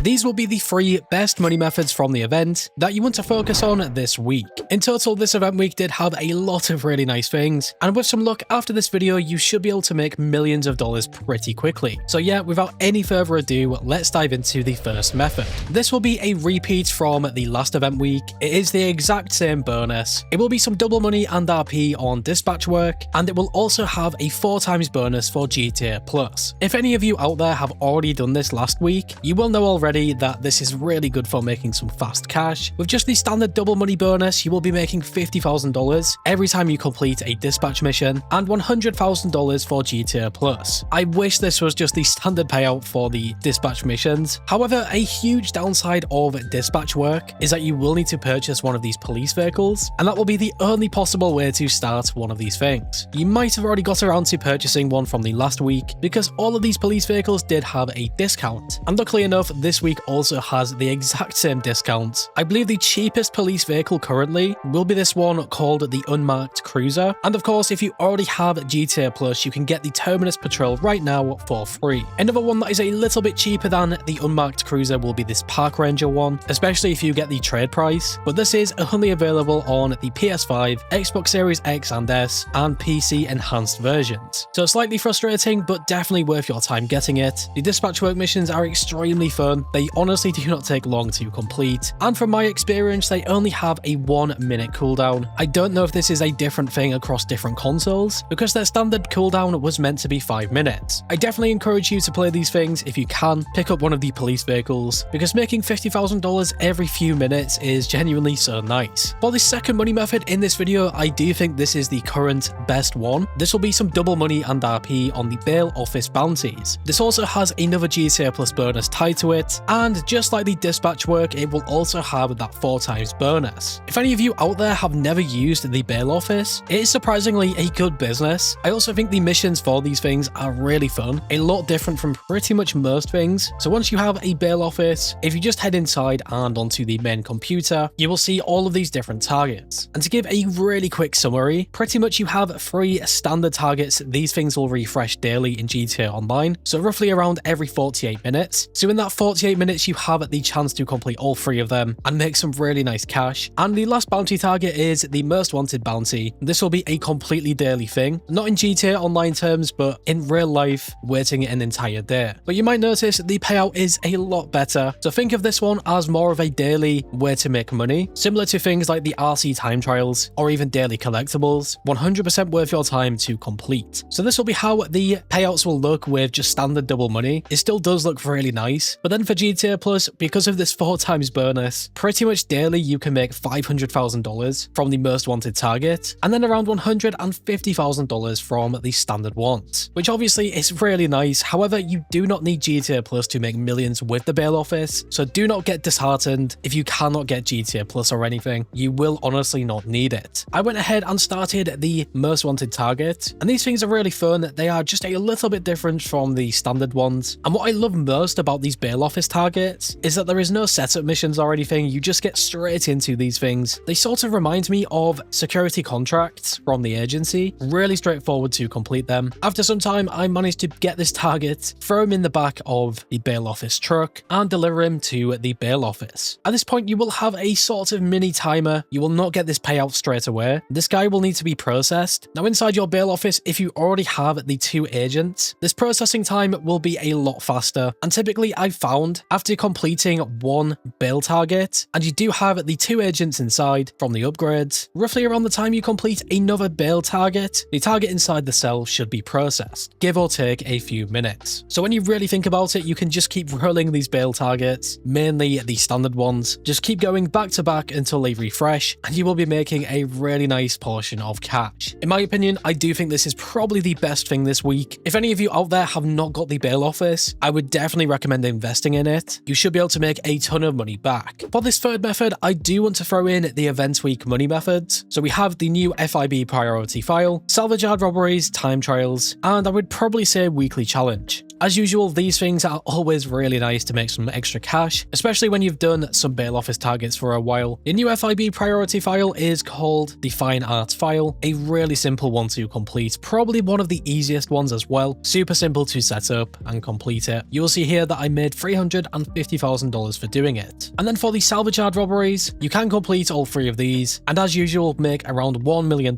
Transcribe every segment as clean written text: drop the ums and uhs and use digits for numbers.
these will be the 3 best money methods from the event that you want to focus on this week. In total, this event week did have a lot of really nice things, and with some luck after this video, you should be able to make millions of dollars pretty quickly. So yeah, without any further ado, let's dive into the first method. This will be a repeat from the last event week. It is the exact same bonus. It will be some double money and RP on dispatch work, and it will also have a 4 times bonus for GTA Plus. If any of you out there have already done this last week, you will know already that this is really good for making some fast cash. With just the standard double money bonus, you will be making $50,000 every time you complete a dispatch mission, and $100,000 for GTA Plus. I wish this was just the standard payout for the dispatch missions. However, a huge downside of dispatch work is that you will need to purchase one of these police vehicles, and that will be the only possible way to start one of these things. You might have already got around to purchasing one from the last week because all of these police vehicles did have a discount, and luckily enough, this week also has the exact same discount. I believe the cheapest police vehicle currently will be this one called the Unmarked Cruiser, and of course, if you already have GTA Plus, you can get the Terminus Patrol right now for free. Another one that is a little bit cheaper than the Unmarked Cruiser will be this Park Ranger one, especially if you get the trade price, but this is only available on the PS5, Xbox Series X and S, and PC enhanced versions. So slightly frustrating, but definitely worth your time getting it. The dispatch work missions are extremely fun. They honestly do not take long to complete, and from my experience, they only have a 1-minute cooldown. I don't know if this is a different thing across different consoles, because their standard cooldown was meant to be 5 minutes. I definitely encourage you to play these things if you can. Pick up one of the police vehicles, because making $50,000 every few minutes is genuinely so nice. For the second money method in this video, I do think this is the current best one. This will be some double money and RP on the bail office bounties. This also has another GTA Plus bonus tied to it, and just like the dispatch work, it will also have that 4 times bonus. If any of you out there have never used the bail office, it is surprisingly a good business. I also think the missions for these things are really fun, a lot different from pretty much most things. So once you have a bail office, if you just head inside and onto the main computer, you will see all of these different targets. And to give a really quick summary, pretty much you have 3 standard targets. These things will refresh daily in GTA Online, so roughly around every 48 minutes. So in that 48 minutes, you have the chance to complete all 3 of them and make some really nice cash. And the last bounty target is the most wanted bounty. This will be a completely daily thing, not in GTA Online terms, but in real life, waiting an entire day. But you might notice the payout is a lot better. So think of this one as more of a daily way to make money, similar to things like the RC time trials or even daily collectibles. 100% worth your time to complete. So this will be how the payouts will look with just standard double money. It still does look really nice, but then for GTA Plus, because of this 4 times bonus, pretty much daily you can make $500,000 from the most wanted target, and then around $150,000 from the standard ones, which obviously is really nice. However, you do not need GTA Plus to make millions with the bail office, so do not get disheartened if you cannot get GTA Plus or anything. You will honestly not need it. I went ahead and started the most wanted target, and these things are really fun. They are just a little bit different from the standard ones, and what I love most about these bail office targets is that there is no setup missions or anything. You just get straight into these things. They sort of remind me of security contracts from the agency. Really straightforward to complete them. After some time, I managed to get this target, throw him in the back of the bail office truck, and deliver him to the bail office. At this point, you will have a sort of mini timer. You will not get this payout straight away. This guy will need to be processed. Now inside your bail office, if you already have the 2 agents, this processing time will be a lot faster. And typically I've found after completing 1 bail target, and you do have the 2 agents inside from the upgrades, roughly around the time you complete another bail target, the target inside the cell should be processed, give or take a few minutes. So when you really think about it, you can just keep rolling these bail targets, mainly the standard ones, just keep going back to back until they refresh, and you will be making a really nice portion of cash. In my opinion, I do think this is probably the best thing this week. If any of you out there have not got the bail office, I would definitely recommend investing in it. You should be able to make a ton of money back. For this third method, I do want to throw in the event week money methods. So we have the new FIB priority file, salvage yard robberies, time trials, and I would probably say weekly challenge. As usual, these things are always really nice to make some extra cash, especially when you've done some bail office targets for a while. Your new FIB priority file is called the Fine Arts file, a really simple one to complete, probably one of the easiest ones as well. Super simple to set up and complete it. You'll see here that I made $350,000 for doing it. And then for the salvage yard robberies, you can complete all 3 of these, and as usual, make around $1 million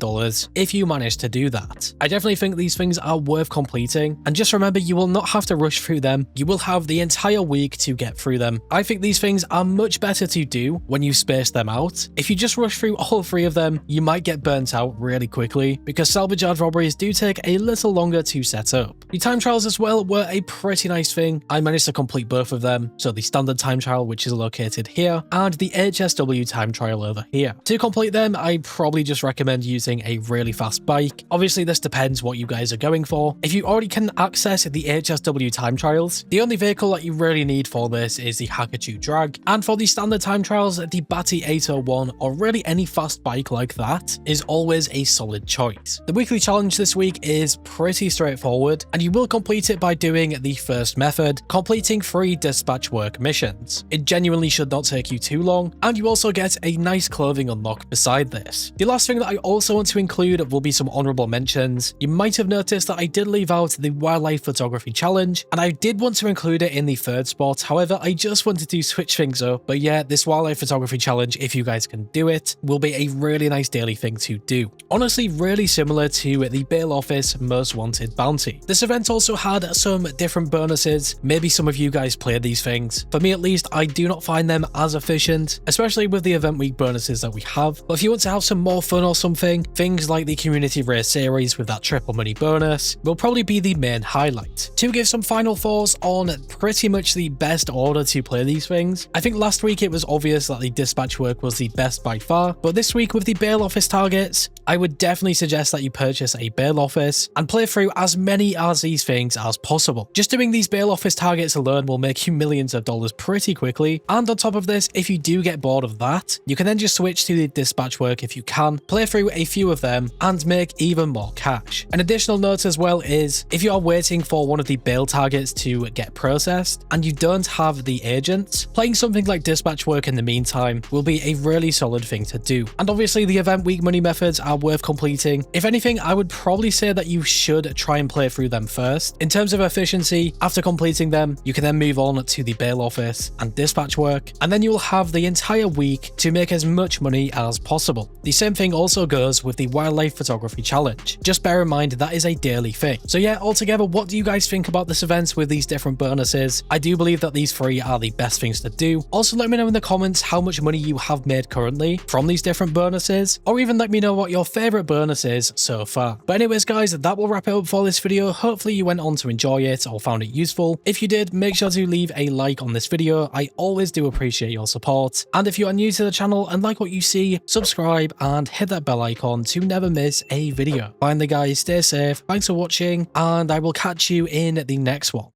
if you manage to do that. I definitely think these things are worth completing, and just remember, you will not have to rush through them. You will have the entire week to get through them. I think these things are much better to do when you space them out. If you just rush through all 3 of them, you might get burnt out really quickly, because salvage yard robberies do take a little longer to set up. The time trials as well were a pretty nice thing. I managed to complete both of them, so the standard time trial, which is located here, and the HSW time trial over here. To complete them, I probably just recommend using a really fast bike. Obviously, this depends what you guys are going for. If you already can access the HSW time trials, the only vehicle that you really need for this is the Hakachu Drag, and for the standard time trials, the Batty 801 or really any fast bike like that is always a solid choice. The weekly challenge this week is pretty straightforward, and you will complete it by doing the first method, completing 3 dispatch work missions. It genuinely should not take you too long, and you also get a nice clothing unlock beside this. The last thing that I also want to include will be some honourable mentions. You might have noticed that I did leave out the wildlife photography challenge, and I did want to include it in the 3rd spot. However, I just wanted to switch things up. But yeah, this wildlife photography challenge, if you guys can do it, will be a really nice daily thing to do. Honestly, really similar to the bail office most wanted bounty. This event also had some different bonuses. Maybe some of you guys played these things. For me at least, I do not find them as efficient, especially with the event week bonuses that we have. But if you want to have some more fun or something, things like the community race series with that triple money bonus will probably be the main highlight. To give some final thoughts on pretty much the best order to play these things, I think last week it was obvious that the dispatch work was the best by far, but this week with the bail office targets, I would definitely suggest that you purchase a bail office and play through as many as these things as possible. Just doing these bail office targets alone will make you millions of dollars pretty quickly, and on top of this, if you do get bored of that, you can then just switch to the dispatch work if you can, play through a few of them, and make even more cash. An additional note as well is, if you are waiting for one of the bail targets to get processed, and you don't have the agents, playing something like dispatch work in the meantime will be a really solid thing to do. And obviously the event week money methods are worth completing. If anything, I would probably say that you should try and play through them first. In terms of efficiency, after completing them, you can then move on to the bail office and dispatch work, and then you will have the entire week to make as much money as possible. The same thing also goes with the wildlife photography challenge. Just bear in mind that is a daily thing. So yeah, altogether, what do you guys think about this event with these different bonuses? I do believe that these 3 are the best things to do. Also, let me know in the comments how much money you have made currently from these different bonuses, or even let me know what your favorite bonus is so far. But anyways guys, that will wrap it up for this video. Hopefully you went on to enjoy it or found it useful. If you did, make sure to leave a like on this video. I always do appreciate your support. And if you are new to the channel and like what you see, subscribe and hit that bell icon to never miss a video. Finally guys, stay safe, thanks for watching, and I will catch you in the next one.